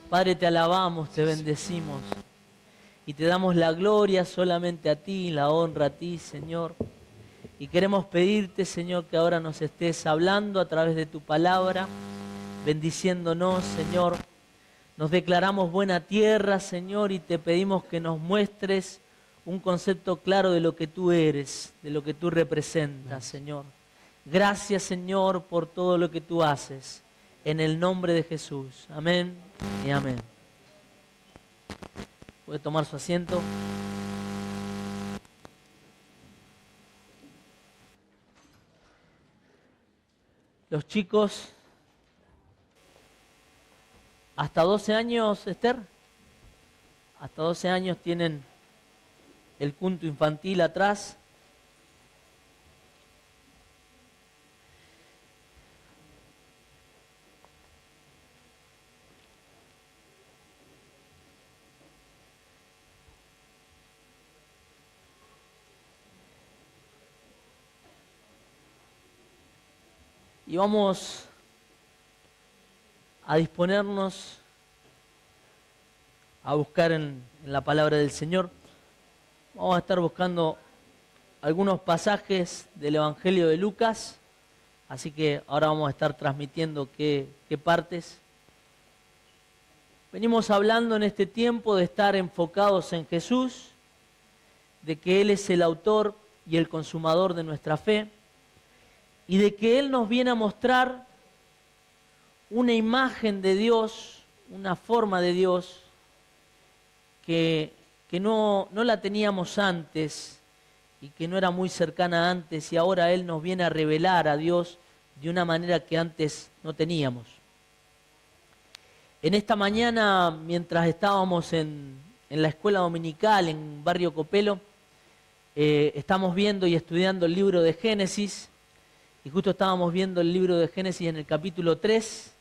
Padre, te alabamos, te bendecimos y te damos la gloria solamente a ti, la honra a ti, Señor. Y queremos pedirte, Señor, que ahora nos estés hablando a través de tu palabra, bendiciéndonos, Señor. Nos declaramos buena tierra, Señor, y te pedimos que nos muestres un concepto claro de lo que tú eres, de lo que tú representas, Señor. Gracias, Señor, por todo lo que tú haces. En el nombre de Jesús. Amén y amén. ¿Puede tomar su asiento? Los chicos, hasta 12 años, Esther, hasta 12 años tienen el culto infantil atrás. Y vamos a disponernos a buscar en la palabra del Señor. Vamos a estar buscando algunos pasajes del Evangelio de Lucas, así que ahora vamos a estar transmitiendo qué partes. Venimos hablando en este tiempo de estar enfocados en Jesús, de que Él es el autor y el consumador de nuestra fe, y de que Él nos viene a mostrar una imagen de Dios, una forma de Dios que no la teníamos antes y que no era muy cercana antes, y ahora Él nos viene a revelar a Dios de una manera que antes no teníamos. En esta mañana, mientras estábamos en la escuela dominical en Barrio Copelo, estamos viendo y estudiando el libro de Génesis, y justo estábamos viendo el libro de Génesis en el capítulo 3,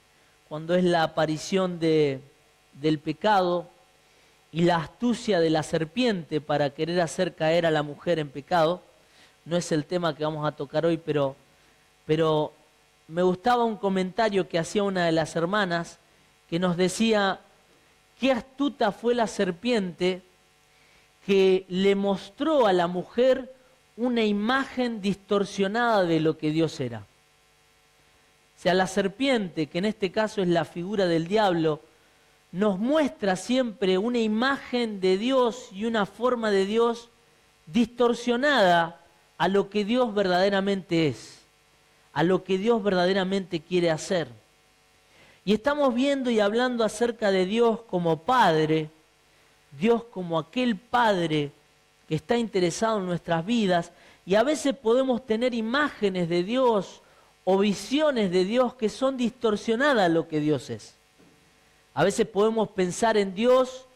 cuando es la aparición del pecado y la astucia de la serpiente para querer hacer caer a la mujer en pecado. No es el tema que vamos a tocar hoy, pero me gustaba un comentario que hacía una de las hermanas que nos decía: qué astuta fue la serpiente que le mostró a la mujer una imagen distorsionada de lo que Dios era. O sea, la serpiente, que en este caso es la figura del diablo, nos muestra siempre una imagen de Dios y una forma de Dios distorsionada a lo que Dios verdaderamente es, a lo que Dios verdaderamente quiere hacer. Y estamos viendo y hablando acerca de Dios como Padre, Dios como aquel Padre que está interesado en nuestras vidas, y a veces podemos tener imágenes de Dios o visiones de Dios que son distorsionadas a lo que Dios es. A veces podemos pensar en Dios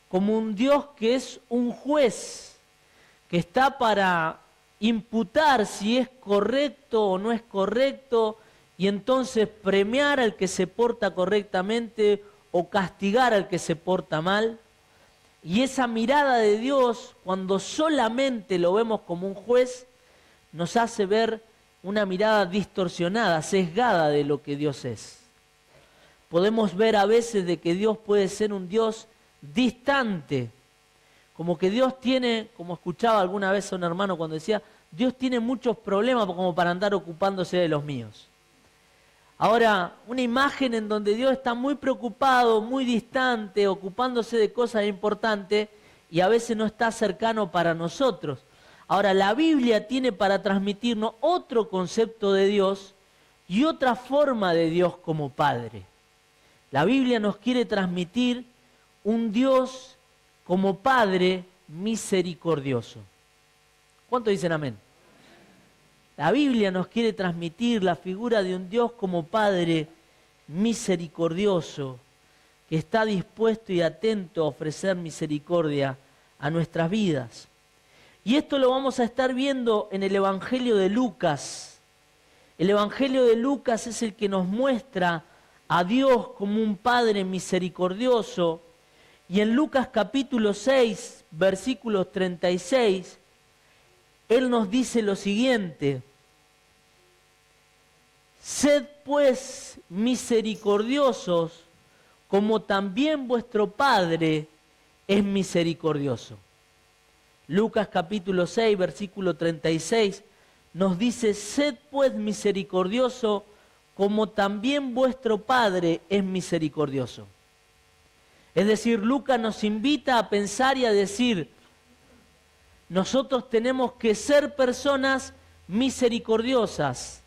como un Dios que es un juez, que está para imputar si es correcto o no es correcto, y entonces premiar al que se porta correctamente o castigar al que se porta mal. Y esa mirada de Dios, cuando solamente lo vemos como un juez, nos hace ver una mirada distorsionada, sesgada de lo que Dios es. Podemos ver a veces de que Dios puede ser un Dios distante, como que Dios tiene, como escuchaba alguna vez a un hermano cuando decía, Dios tiene muchos problemas como para andar ocupándose de los míos. Ahora, una imagen en donde Dios está muy preocupado, muy distante, ocupándose de cosas importantes y a veces no está cercano para nosotros. Ahora, la Biblia tiene para transmitirnos otro concepto de Dios y otra forma de Dios como Padre. La Biblia nos quiere transmitir un Dios como Padre misericordioso. ¿Cuántos dicen amén? La Biblia nos quiere transmitir la figura de un Dios como Padre misericordioso, que está dispuesto y atento a ofrecer misericordia a nuestras vidas. Y esto lo vamos a estar viendo en el Evangelio de Lucas. El Evangelio de Lucas es el que nos muestra a Dios como un Padre misericordioso. Y en Lucas capítulo 6, versículos 36, Él nos dice lo siguiente: sed pues misericordiosos como también vuestro Padre es misericordioso. Lucas capítulo 6, versículo 36, nos dice, sed pues misericordioso, como también vuestro Padre es misericordioso. Es decir, Lucas nos invita a pensar y a decir, nosotros tenemos que ser personas misericordiosas.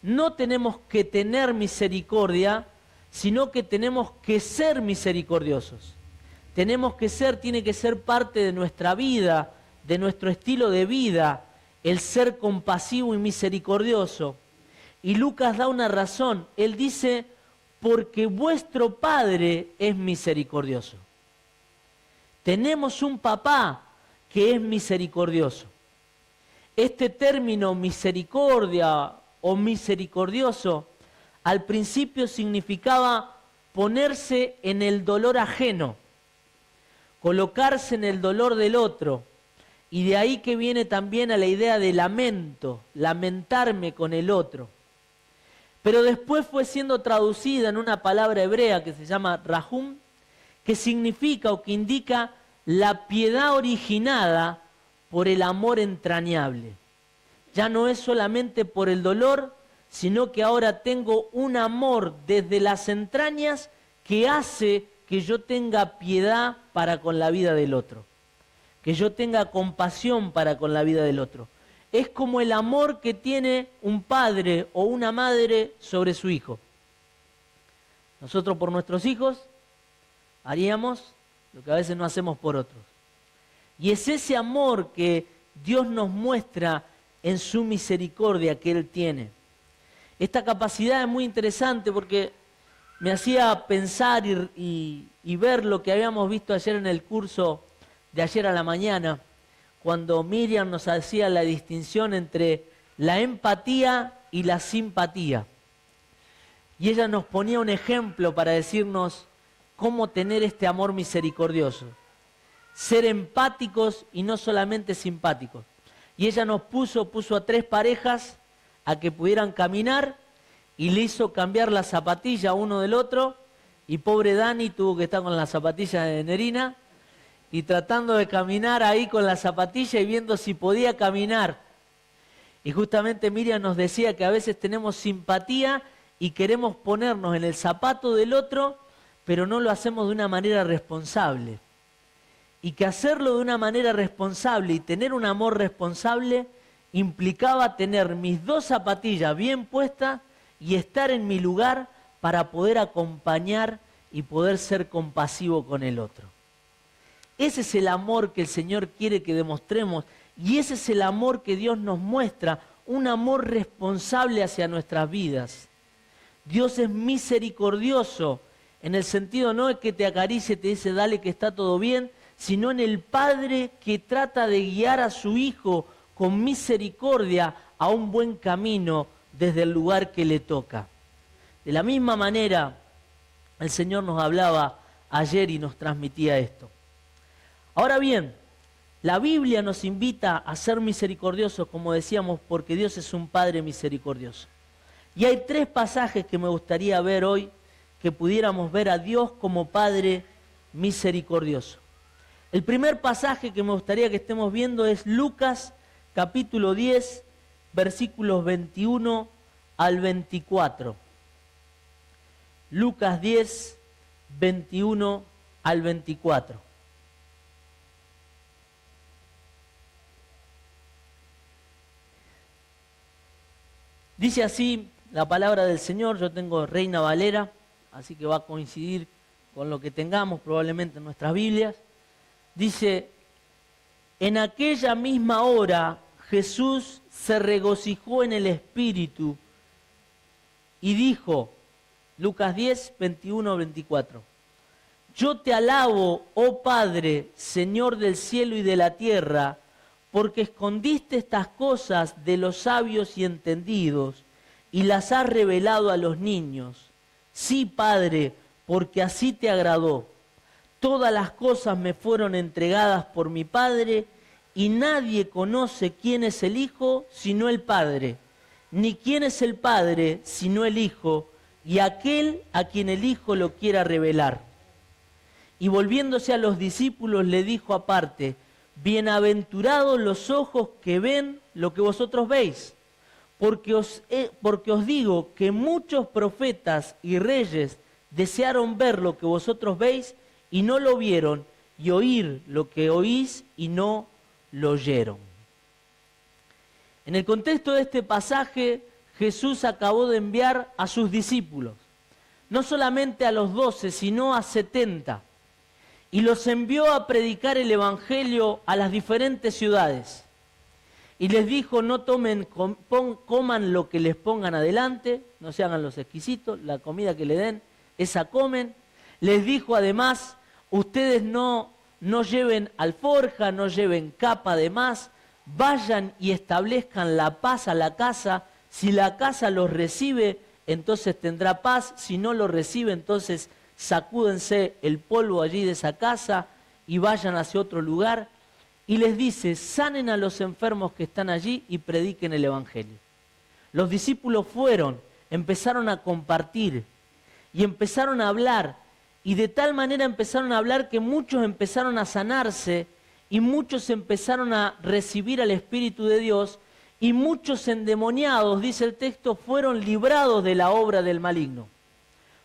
No tenemos que tener misericordia, sino que tenemos que ser misericordiosos. Tenemos que ser, tiene que ser parte de nuestra vida, de nuestro estilo de vida, el ser compasivo y misericordioso. Y Lucas da una razón. Él dice, porque vuestro Padre es misericordioso. Tenemos un papá que es misericordioso. Este término misericordia o misericordioso al principio significaba ponerse en el dolor ajeno, colocarse en el dolor del otro. Y de ahí que viene también a la idea de lamento, lamentarme con el otro. Pero después fue siendo traducida en una palabra hebrea que se llama rahum, que significa o que indica la piedad originada por el amor entrañable. Ya no es solamente por el dolor, sino que ahora tengo un amor desde las entrañas que hace que yo tenga piedad para con la vida del otro, que yo tenga compasión para con la vida del otro. Es como el amor que tiene un padre o una madre sobre su hijo. Nosotros por nuestros hijos haríamos lo que a veces no hacemos por otros. Y es ese amor que Dios nos muestra en su misericordia que Él tiene. Esta capacidad es muy interesante porque me hacía pensar y ver lo que habíamos visto ayer en el curso de ayer a la mañana, cuando Miriam nos hacía la distinción entre la empatía y la simpatía. Y ella nos ponía un ejemplo para decirnos cómo tener este amor misericordioso. Ser empáticos y no solamente simpáticos. Y ella nos puso a 3 parejas a que pudieran caminar y le hizo cambiar la zapatilla uno del otro. Y pobre Dani tuvo que estar con la zapatilla de Nerina y tratando de caminar ahí con la zapatilla y viendo si podía caminar. Y justamente Miriam nos decía que a veces tenemos simpatía y queremos ponernos en el zapato del otro, pero no lo hacemos de una manera responsable. Y que hacerlo de una manera responsable y tener un amor responsable implicaba tener mis 2 zapatillas bien puestas y estar en mi lugar para poder acompañar y poder ser compasivo con el otro. Ese es el amor que el Señor quiere que demostremos y ese es el amor que Dios nos muestra, un amor responsable hacia nuestras vidas. Dios es misericordioso en el sentido no es que te acaricie y te dice dale que está todo bien, sino en el Padre que trata de guiar a su Hijo con misericordia a un buen camino desde el lugar que le toca. De la misma manera, el Señor nos hablaba ayer y nos transmitía esto. Ahora bien, la Biblia nos invita a ser misericordiosos, como decíamos, porque Dios es un Padre misericordioso. Y hay 3 pasajes que me gustaría ver hoy, que pudiéramos ver a Dios como Padre misericordioso. El primer pasaje que me gustaría que estemos viendo es Lucas capítulo 10, versículos 21 al 24. Lucas 10, 21 al 24. Dice así la palabra del Señor, yo tengo Reina Valera, así que va a coincidir con lo que tengamos probablemente en nuestras Biblias. Dice, en aquella misma hora Jesús se regocijó en el Espíritu y dijo, Lucas 10, 21, 24, yo te alabo, oh Padre, Señor del cielo y de la tierra, porque escondiste estas cosas de los sabios y entendidos y las has revelado a los niños. Sí, Padre, porque así te agradó. Todas las cosas me fueron entregadas por mi Padre y nadie conoce quién es el Hijo sino el Padre, ni quién es el Padre sino el Hijo y aquel a quien el Hijo lo quiera revelar. Y volviéndose a los discípulos le dijo aparte: bienaventurados los ojos que ven lo que vosotros veis, porque os digo que muchos profetas y reyes desearon ver lo que vosotros veis y no lo vieron, y oír lo que oís y no lo oyeron. En el contexto de este pasaje, Jesús acabó de enviar a sus discípulos, no solamente a los 12, sino a 70, y los envió a predicar el Evangelio a las diferentes ciudades. Y les dijo: no coman lo que les pongan adelante, no se hagan los exquisitos, la comida que le den, esa comen. Les dijo además: ustedes no lleven alforja, no lleven capa de más, vayan y establezcan la paz a la casa. Si la casa los recibe, entonces tendrá paz. Si no lo recibe, entonces sacúdense el polvo allí de esa casa y vayan hacia otro lugar. Y les dice: sanen a los enfermos que están allí y prediquen el Evangelio. Los discípulos fueron, empezaron a compartir y empezaron a hablar. Y de tal manera empezaron a hablar que muchos empezaron a sanarse y muchos empezaron a recibir al Espíritu de Dios, y muchos endemoniados, dice el texto, fueron librados de la obra del maligno.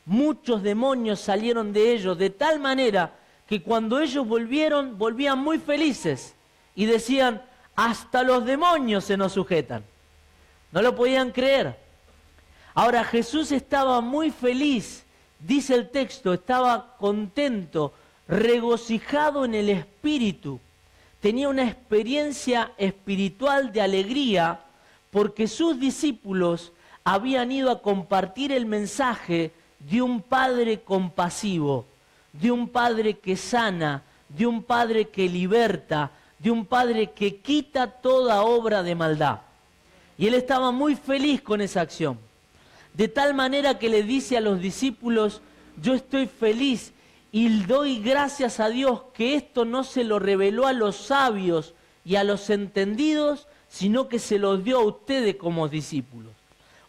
Muchos demonios salieron de ellos, de tal manera que cuando ellos volvían muy felices y decían: hasta los demonios se nos sujetan. No lo podían creer. Ahora, Jesús estaba muy feliz, dice el texto, estaba contento, regocijado en el Espíritu. Tenía una experiencia espiritual de alegría porque sus discípulos habían ido a compartir el mensaje de un Padre compasivo, de un Padre que sana, de un Padre que liberta, de un Padre que quita toda obra de maldad. Y él estaba muy feliz con esa acción. De tal manera que le dice a los discípulos: yo estoy feliz y doy gracias a Dios que esto no se lo reveló a los sabios y a los entendidos, sino que se lo dio a ustedes como discípulos.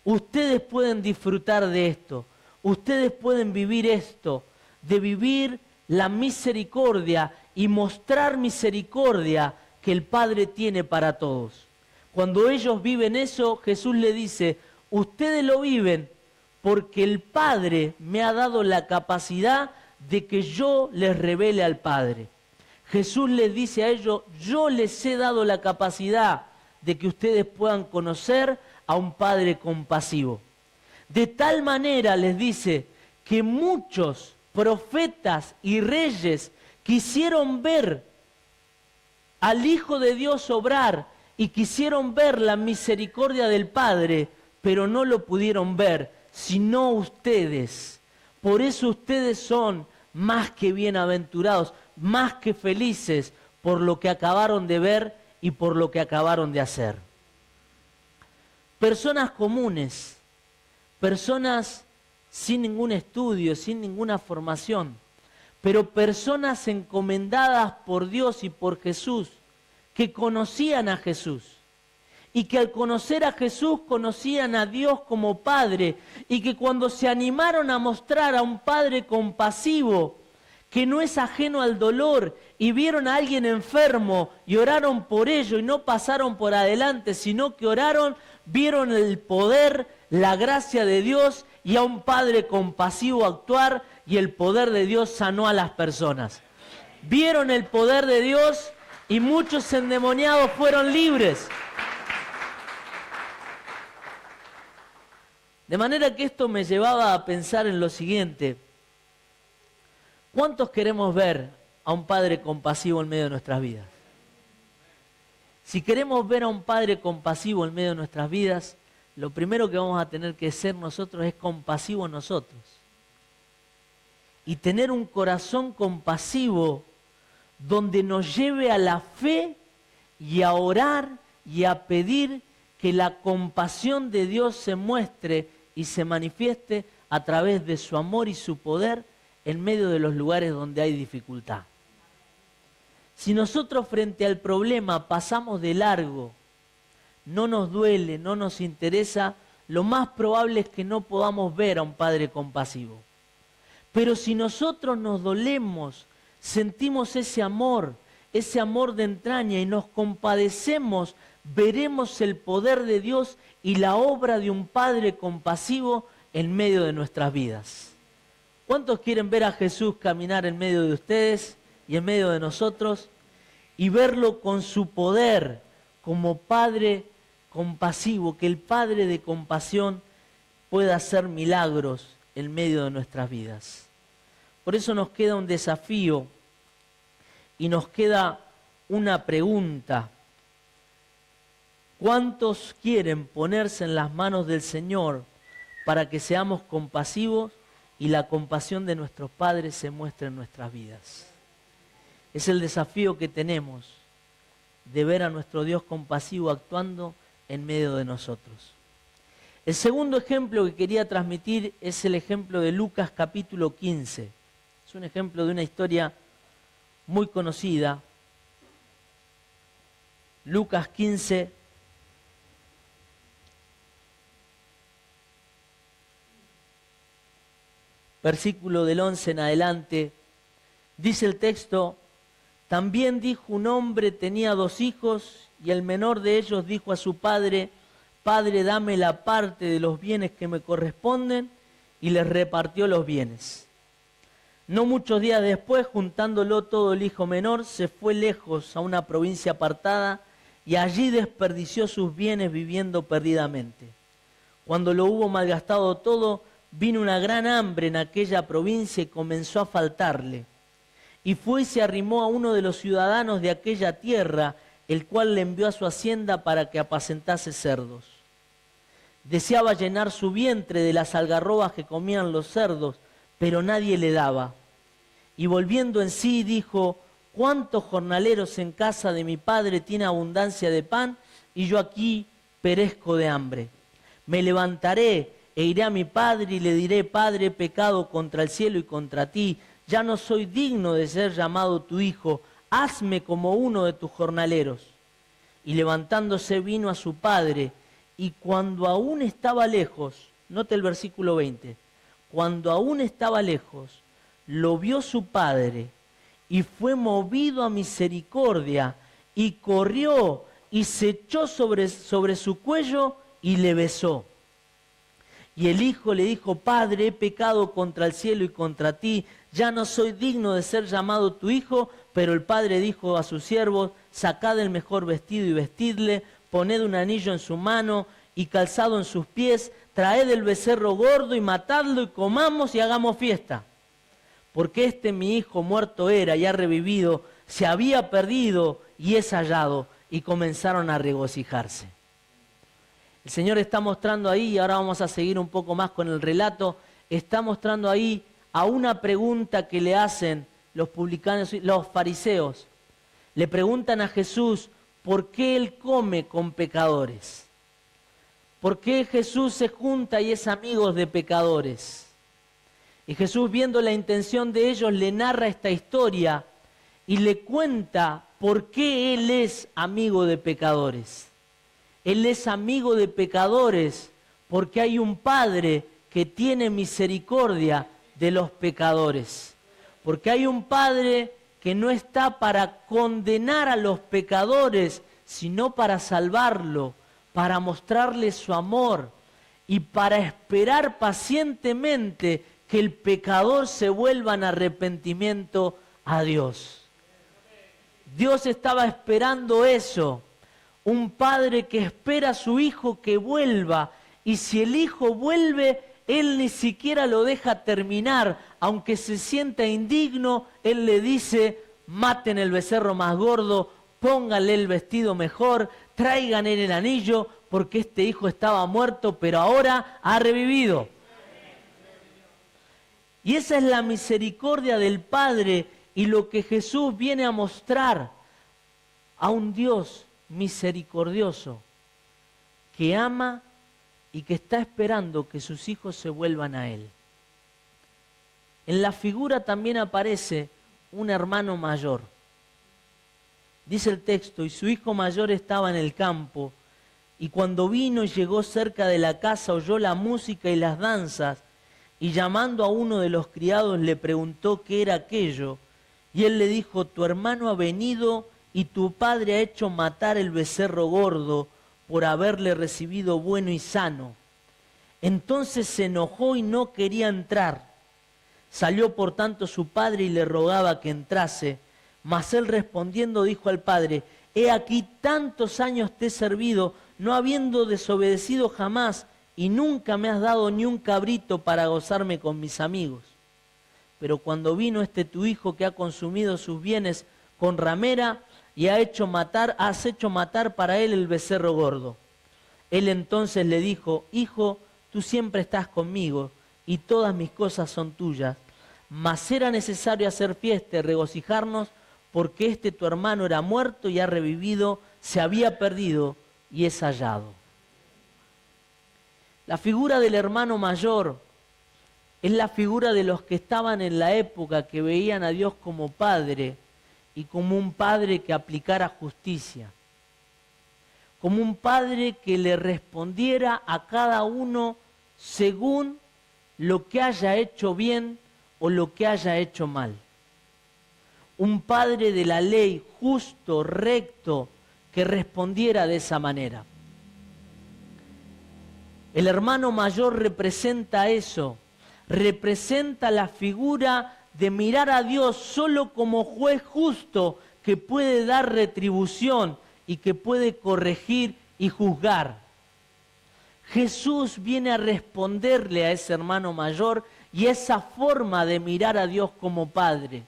Ustedes pueden disfrutar de esto, ustedes pueden vivir esto, de vivir la misericordia y mostrar misericordia que el Padre tiene para todos. Cuando ellos viven eso, Jesús le dice: ustedes lo viven porque el Padre me ha dado la capacidad de que yo les revele al Padre. Jesús les dice a ellos: yo les he dado la capacidad de que ustedes puedan conocer a un Padre compasivo. De tal manera les dice que muchos profetas y reyes quisieron ver al Hijo de Dios obrar y quisieron ver la misericordia del Padre, pero no lo pudieron ver, sino ustedes. Por eso ustedes son más que bienaventurados, más que felices por lo que acabaron de ver y por lo que acabaron de hacer. Personas comunes, personas sin ningún estudio, sin ninguna formación, pero personas encomendadas por Dios y por Jesús, que conocían a Jesús. Y que al conocer a Jesús conocían a Dios como Padre, y que cuando se animaron a mostrar a un Padre compasivo, que no es ajeno al dolor, y vieron a alguien enfermo y oraron por ello y no pasaron por adelante, sino que oraron, vieron el poder, la gracia de Dios y a un Padre compasivo actuar, y el poder de Dios sanó a las personas. Vieron el poder de Dios y muchos endemoniados fueron libres. De manera que esto me llevaba a pensar en lo siguiente: ¿cuántos queremos ver a un Padre compasivo en medio de nuestras vidas? Si queremos ver a un Padre compasivo en medio de nuestras vidas, lo primero que vamos a tener que ser nosotros es compasivos nosotros. Y tener un corazón compasivo donde nos lleve a la fe y a orar y a pedir que la compasión de Dios se muestre y se manifieste a través de su amor y su poder en medio de los lugares donde hay dificultad. Si nosotros frente al problema pasamos de largo, no nos duele, no nos interesa, lo más probable es que no podamos ver a un Padre compasivo. Pero si nosotros nos dolemos, sentimos ese amor de entraña y nos compadecemos, veremos el poder de Dios y la obra de un Padre compasivo en medio de nuestras vidas. ¿Cuántos quieren ver a Jesús caminar en medio de ustedes y en medio de nosotros y verlo con su poder como Padre compasivo, que el Padre de compasión pueda hacer milagros en medio de nuestras vidas? Por eso nos queda un desafío y nos queda una pregunta. ¿Cuántos quieren ponerse en las manos del Señor para que seamos compasivos y la compasión de nuestros padres se muestre en nuestras vidas? Es el desafío que tenemos de ver a nuestro Dios compasivo actuando en medio de nosotros. El segundo ejemplo que quería transmitir es el ejemplo de Lucas capítulo 15. Es un ejemplo de una historia muy conocida. Lucas 15, versículo del 11 en adelante, dice el texto: también dijo un hombre, tenía 2 hijos, y el menor de ellos dijo a su padre: Padre, dame la parte de los bienes que me corresponden, y les repartió los bienes. No muchos días después, juntándolo todo el hijo menor, se fue lejos a una provincia apartada, y allí desperdició sus bienes viviendo perdidamente. Cuando lo hubo malgastado todo, vino una gran hambre en aquella provincia y comenzó a faltarle. Y fue y se arrimó a uno de los ciudadanos de aquella tierra, el cual le envió a su hacienda para que apacentase cerdos. Deseaba llenar su vientre de las algarrobas que comían los cerdos, pero nadie le daba. Y volviendo en sí dijo: ¿cuántos jornaleros en casa de mi padre tiene abundancia de pan, y yo aquí perezco de hambre? Me levantaré e iré a mi padre y le diré: Padre, he pecado contra el cielo y contra ti, ya no soy digno de ser llamado tu hijo, hazme como uno de tus jornaleros. Y levantándose vino a su padre, y cuando aún estaba lejos, note el versículo 20, cuando aún estaba lejos, lo vio su padre, y fue movido a misericordia, y corrió, y se echó sobre su cuello, y le besó. Y el hijo le dijo: Padre, he pecado contra el cielo y contra ti, ya no soy digno de ser llamado tu hijo. Pero el padre dijo a sus siervos: sacad el mejor vestido y vestidle, poned un anillo en su mano y calzado en sus pies, traed el becerro gordo y matadlo y comamos y hagamos fiesta. Porque este mi hijo muerto era y ha revivido, se había perdido y es hallado. Y comenzaron a regocijarse. El Señor está mostrando ahí, y ahora vamos a seguir un poco más con el relato, está mostrando ahí a una pregunta que le hacen los publicanos, los fariseos. Le preguntan a Jesús por qué Él come con pecadores. ¿Por qué Jesús se junta y es amigo de pecadores? Y Jesús, viendo la intención de ellos, le narra esta historia y le cuenta por qué Él es amigo de pecadores. Él es amigo de pecadores porque hay un Padre que tiene misericordia de los pecadores. Porque hay un Padre que no está para condenar a los pecadores, sino para salvarlo, para mostrarle su amor y para esperar pacientemente que el pecador se vuelva en arrepentimiento a Dios. Dios estaba esperando eso. Un padre que espera a su hijo que vuelva, y si el hijo vuelve, él ni siquiera lo deja terminar, aunque se sienta indigno, él le dice: maten el becerro más gordo, pónganle el vestido mejor, traigan el anillo, porque este hijo estaba muerto, pero ahora ha revivido. Y esa es la misericordia del Padre y lo que Jesús viene a mostrar, a un Dios misericordioso que ama y que está esperando que sus hijos se vuelvan a Él. En la figura también aparece un hermano mayor. Dice el texto: y su hijo mayor estaba en el campo, Y cuando vino y llegó cerca de la casa, oyó la música y las danzas, y llamando a uno de los criados le preguntó qué era aquello. Y él le dijo, tu hermano ha venido y tu padre ha hecho matar el becerro gordo por haberle recibido bueno y sano. Entonces se enojó y no quería entrar. Salió por tanto su padre y le rogaba que entrase. Mas él respondiendo dijo al padre, he aquí tantos años te he servido, no habiendo desobedecido jamás, y nunca me has dado ni un cabrito para gozarme con mis amigos. Pero cuando vino tu hijo que ha consumido sus bienes con ramera, y has hecho matar para él el becerro gordo. Él entonces le dijo, hijo, tú siempre estás conmigo, y todas mis cosas son tuyas. Mas era necesario hacer fiesta y regocijarnos, porque tu hermano era muerto y ha revivido, se había perdido y es hallado. La figura del hermano mayor es la figura de los que estaban en la época, que veían a Dios como Padre y como un Padre que aplicara justicia, como un Padre que le respondiera a cada uno según lo que haya hecho bien o lo que haya hecho mal. Un Padre de la ley, justo, recto, que respondiera de esa manera. El hermano mayor representa eso, representa la figura de mirar a Dios solo como juez justo que puede dar retribución y que puede corregir y juzgar. Jesús viene a responderle a ese hermano mayor y esa forma de mirar a Dios como Padre.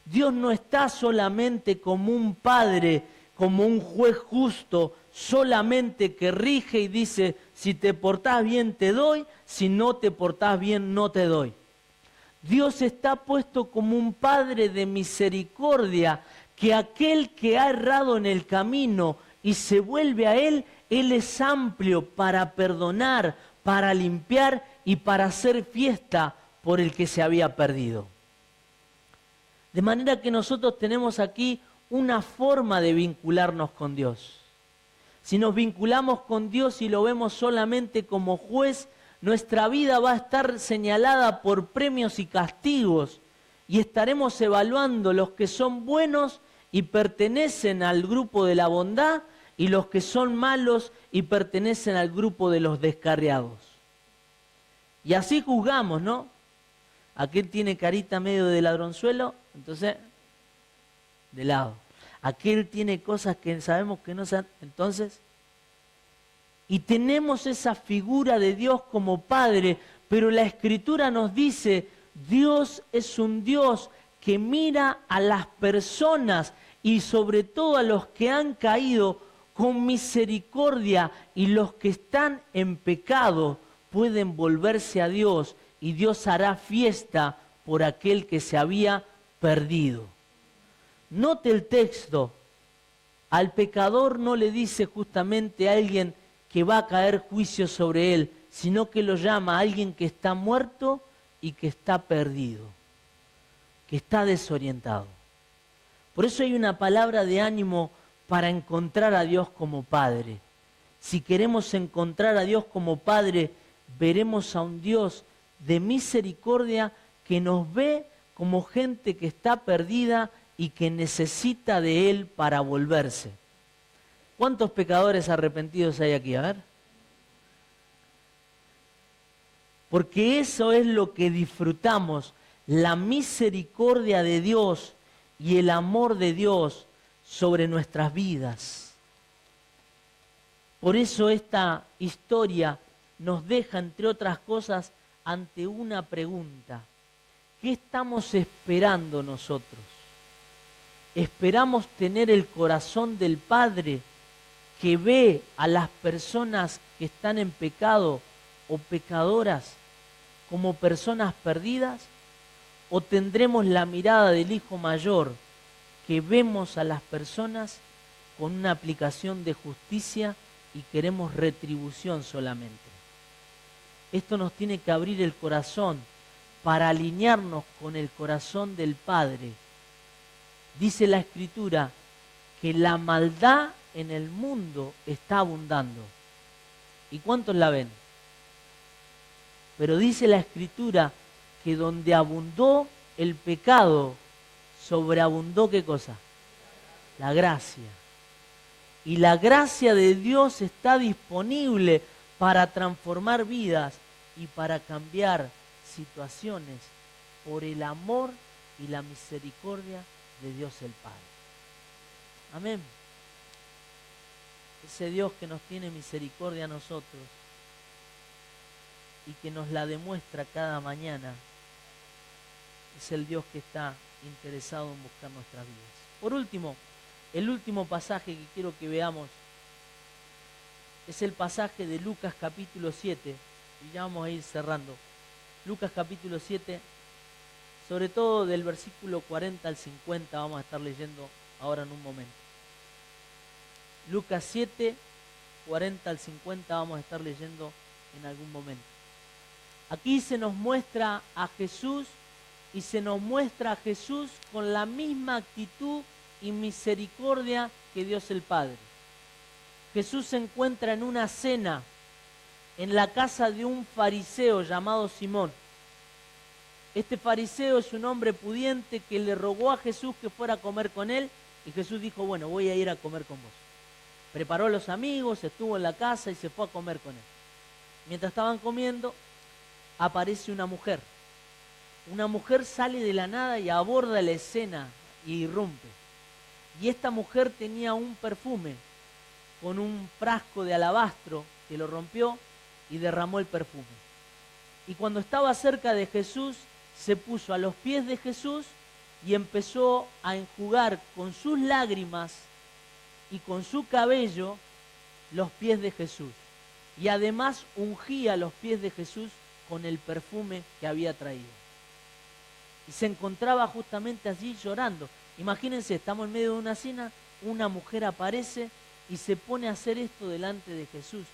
Dios no está solamente como un padre, como un juez justo, solamente que rige y dice, si te portás bien te doy, si no te portás bien no te doy. Dios está puesto como un Padre de misericordia, que aquel que ha errado en el camino y se vuelve a Él es amplio para perdonar, para limpiar y para hacer fiesta por el que se había perdido. De manera que nosotros tenemos aquí una forma de vincularnos con Dios. Si nos vinculamos con Dios y lo vemos solamente como juez, nuestra vida va a estar señalada por premios y castigos y estaremos evaluando los que son buenos y pertenecen al grupo de la bondad y los que son malos y pertenecen al grupo de los descarriados. Y así juzgamos, ¿no? Aquel tiene carita medio de ladronzuelo, entonces, de lado. Aquel tiene cosas que sabemos que no sean, entonces. Y tenemos esa figura de Dios como Padre, pero la Escritura nos dice, Dios es un Dios que mira a las personas y sobre todo a los que han caído con misericordia, y los que están en pecado pueden volverse a Dios y Dios hará fiesta por aquel que se había perdido. Note el texto, al pecador no le dice justamente a alguien que va a caer juicio sobre él, sino que lo llama a alguien que está muerto y que está perdido, que está desorientado. Por eso hay una palabra de ánimo para encontrar a Dios como Padre. Si queremos encontrar a Dios como Padre, veremos a un Dios de misericordia que nos ve como gente que está perdida y que necesita de Él para volverse. ¿Cuántos pecadores arrepentidos hay aquí? A ver. Porque eso es lo que disfrutamos, la misericordia de Dios y el amor de Dios sobre nuestras vidas. Por eso esta historia nos deja, entre otras cosas, ante una pregunta. ¿Qué estamos esperando nosotros? ¿Esperamos tener el corazón del Padre que ve a las personas que están en pecado o pecadoras como personas perdidas? ¿O tendremos la mirada del Hijo Mayor que vemos a las personas con una aplicación de justicia y queremos retribución solamente? Esto nos tiene que abrir el corazón para alinearnos con el corazón del Padre. Dice la Escritura que la maldad en el mundo está abundando. ¿Y cuántos la ven? Pero dice la Escritura que donde abundó el pecado, sobreabundó ¿qué cosa? La gracia. Y la gracia de Dios está disponible para transformar vidas y para cambiar situaciones por el amor y la misericordia de Dios el Padre. Amén. Ese Dios que nos tiene misericordia a nosotros y que nos la demuestra cada mañana, es el Dios que está interesado en buscar nuestras vidas. Por último, el último pasaje que quiero que veamos es el pasaje de Lucas capítulo 7, y ya vamos a ir cerrando. Lucas capítulo 7, sobre todo del versículo 40 al 50, vamos a estar leyendo ahora en un momento. Lucas 7, 40 al 50 vamos a estar leyendo en algún momento. Aquí se nos muestra a Jesús y se nos muestra a Jesús con la misma actitud y misericordia que Dios el Padre. Jesús se encuentra en una cena en la casa de un fariseo llamado Simón. Este fariseo es un hombre pudiente que le rogó a Jesús que fuera a comer con él y Jesús dijo, bueno, voy a ir a comer con vos. Preparó a los amigos, estuvo en la casa y se fue a comer con él. Mientras estaban comiendo, aparece una mujer. Una mujer sale de la nada y aborda la escena y irrumpe. Y esta mujer tenía un perfume con un frasco de alabastro que lo rompió y derramó el perfume. Y cuando estaba cerca de Jesús, se puso a los pies de Jesús y empezó a enjugar con sus lágrimas y con su cabello los pies de Jesús. Y además ungía los pies de Jesús con el perfume que había traído. Y se encontraba justamente allí llorando. Imagínense, estamos en medio de una cena, una mujer aparece y se pone a hacer esto delante de Jesús.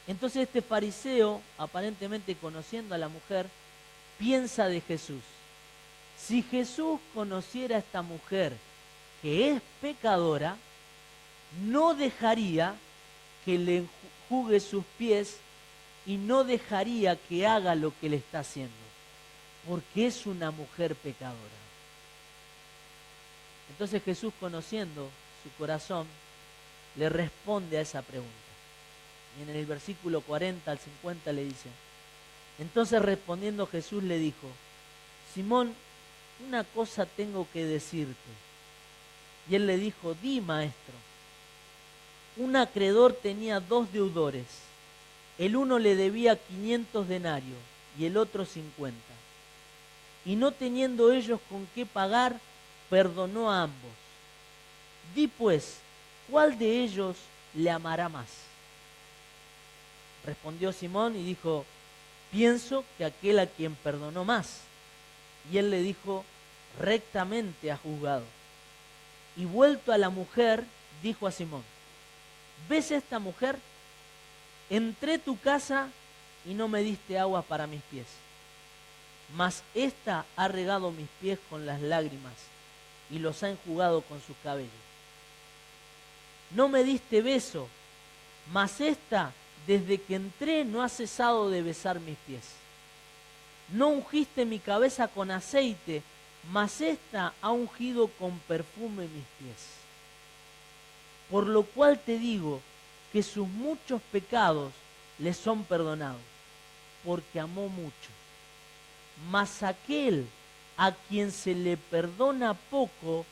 Entonces este fariseo, aparentemente conociendo a la mujer, piensa de Jesús. Si Jesús conociera a esta mujer que es pecadora, no dejaría que le enjugue sus pies y no dejaría que haga lo que le está haciendo, porque es una mujer pecadora. Entonces Jesús, conociendo su corazón, le responde a esa pregunta. Y en el versículo 40 al 50 le dice, entonces respondiendo Jesús le dijo, Simón, una cosa tengo que decirte. Y él le dijo, di, maestro. Un acreedor tenía 2 deudores. El uno le debía 500 denarios y el otro 50. Y no teniendo ellos con qué pagar, perdonó a ambos. Di pues, ¿cuál de ellos le amará más? Respondió Simón y dijo, pienso que aquel a quien perdonó más. Y él le dijo, rectamente has juzgado. Y vuelto a la mujer, dijo a Simón, ¿ves esta mujer? Entré a tu casa y no me diste agua para mis pies, mas ésta ha regado mis pies con las lágrimas y los ha enjugado con sus cabellos. No me diste beso, mas ésta desde que entré no ha cesado de besar mis pies. No ungiste mi cabeza con aceite, mas ésta ha ungido con perfume mis pies. Por lo cual te digo que sus muchos pecados le son perdonados, porque amó mucho. Mas aquel a quien se le perdona poco,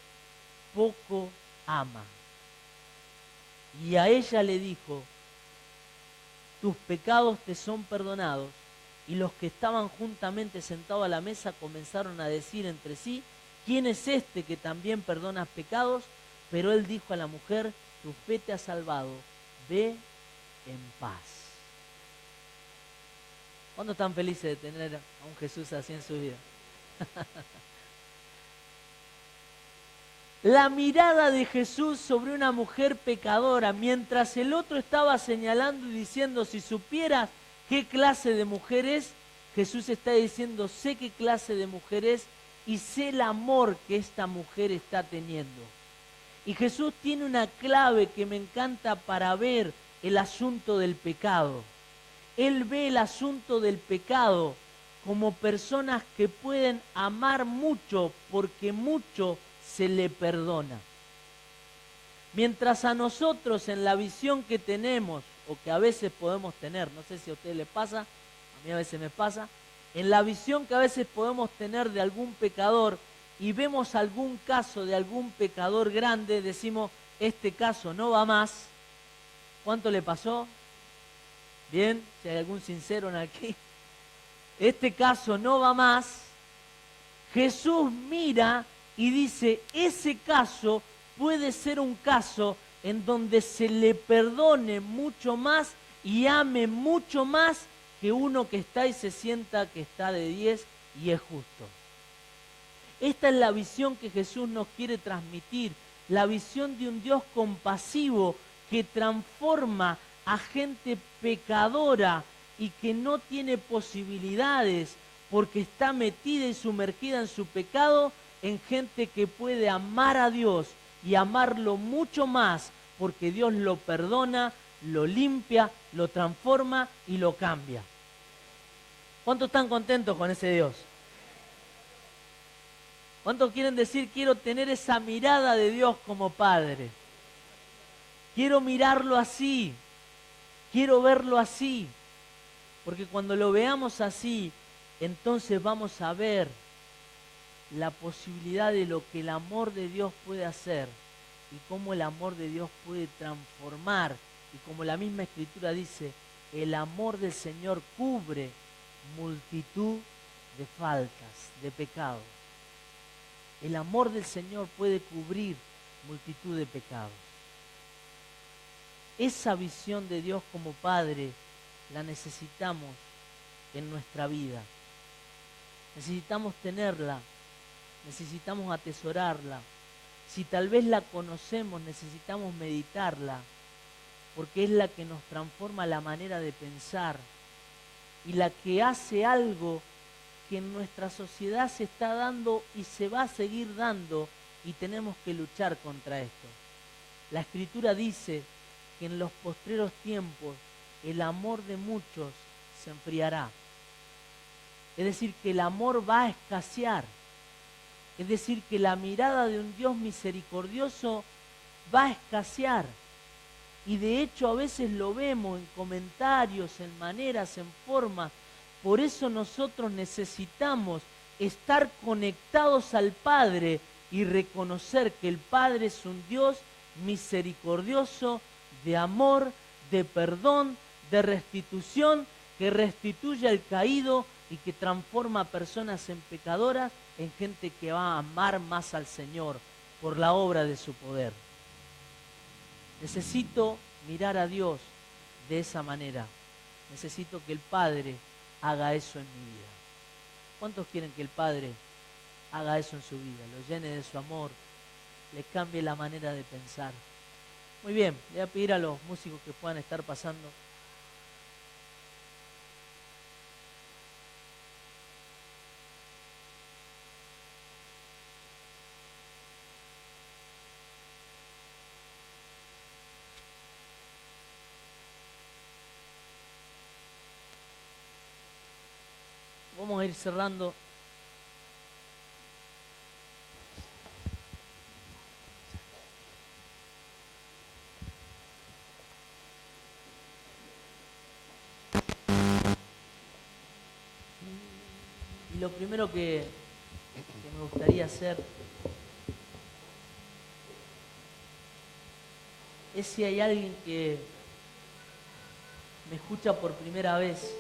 poco ama. Y a ella le dijo, tus pecados te son perdonados. Y los que estaban juntamente sentados a la mesa comenzaron a decir entre sí, ¿quién es este que también perdona pecados? Pero él dijo a la mujer, tu fe te ha salvado, ve en paz. ¿Cuándo están felices de tener a un Jesús así en su vida? La mirada de Jesús sobre una mujer pecadora, mientras el otro estaba señalando y diciendo, si supieras qué clase de mujer es, Jesús está diciendo, sé qué clase de mujer es y sé el amor que esta mujer está teniendo. Y Jesús tiene una clave que me encanta para ver el asunto del pecado. Él ve el asunto del pecado como personas que pueden amar mucho porque mucho se le perdona. Mientras a nosotros en la visión que tenemos, o que a veces podemos tener, no sé si a ustedes les pasa, a mí a veces me pasa, en la visión que a veces podemos tener de algún pecador y vemos algún caso de algún pecador grande, decimos, este caso no va más. ¿Cuánto le pasó? Bien, si hay algún sincero en aquí. Este caso no va más. Jesús mira y dice, ese caso puede ser un caso en donde se le perdone mucho más y ame mucho más que uno que está y se sienta que está de 10 y es justo. Esta es la visión que Jesús nos quiere transmitir, la visión de un Dios compasivo que transforma a gente pecadora y que no tiene posibilidades porque está metida y sumergida en su pecado, en gente que puede amar a Dios y amarlo mucho más porque Dios lo perdona, lo limpia, lo transforma y lo cambia. ¿Cuántos están contentos con ese Dios? ¿Cuántos quieren decir, quiero tener esa mirada de Dios como Padre? Quiero mirarlo así, quiero verlo así, porque cuando lo veamos así, entonces vamos a ver la posibilidad de lo que el amor de Dios puede hacer y cómo el amor de Dios puede transformar. Y como la misma Escritura dice, el amor del Señor cubre multitud de faltas, de pecados. El amor del Señor puede cubrir multitud de pecados. Esa visión de Dios como Padre la necesitamos en nuestra vida. Necesitamos tenerla, necesitamos atesorarla. Si tal vez la conocemos, necesitamos meditarla, porque es la que nos transforma la manera de pensar y la que hace algo que en nuestra sociedad se está dando y se va a seguir dando, y tenemos que luchar contra esto. La Escritura dice que en los postreros tiempos el amor de muchos se enfriará. Es decir, que el amor va a escasear. Es decir, que la mirada de un Dios misericordioso va a escasear. Y de hecho a veces lo vemos en comentarios, en maneras, en formas. Por eso nosotros necesitamos estar conectados al Padre y reconocer que el Padre es un Dios misericordioso, de amor, de perdón, de restitución, que restituye al caído y que transforma a personas en pecadoras en gente que va a amar más al Señor por la obra de su poder. Necesito mirar a Dios de esa manera. Necesito que el Padre haga eso en mi vida. ¿Cuántos quieren que el Padre haga eso en su vida? Lo llene de su amor, le cambie la manera de pensar. Muy bien, le voy a pedir a los músicos que puedan estar pasando. Vamos a ir cerrando. Y lo primero que me gustaría hacer es, si hay alguien que me escucha por primera vez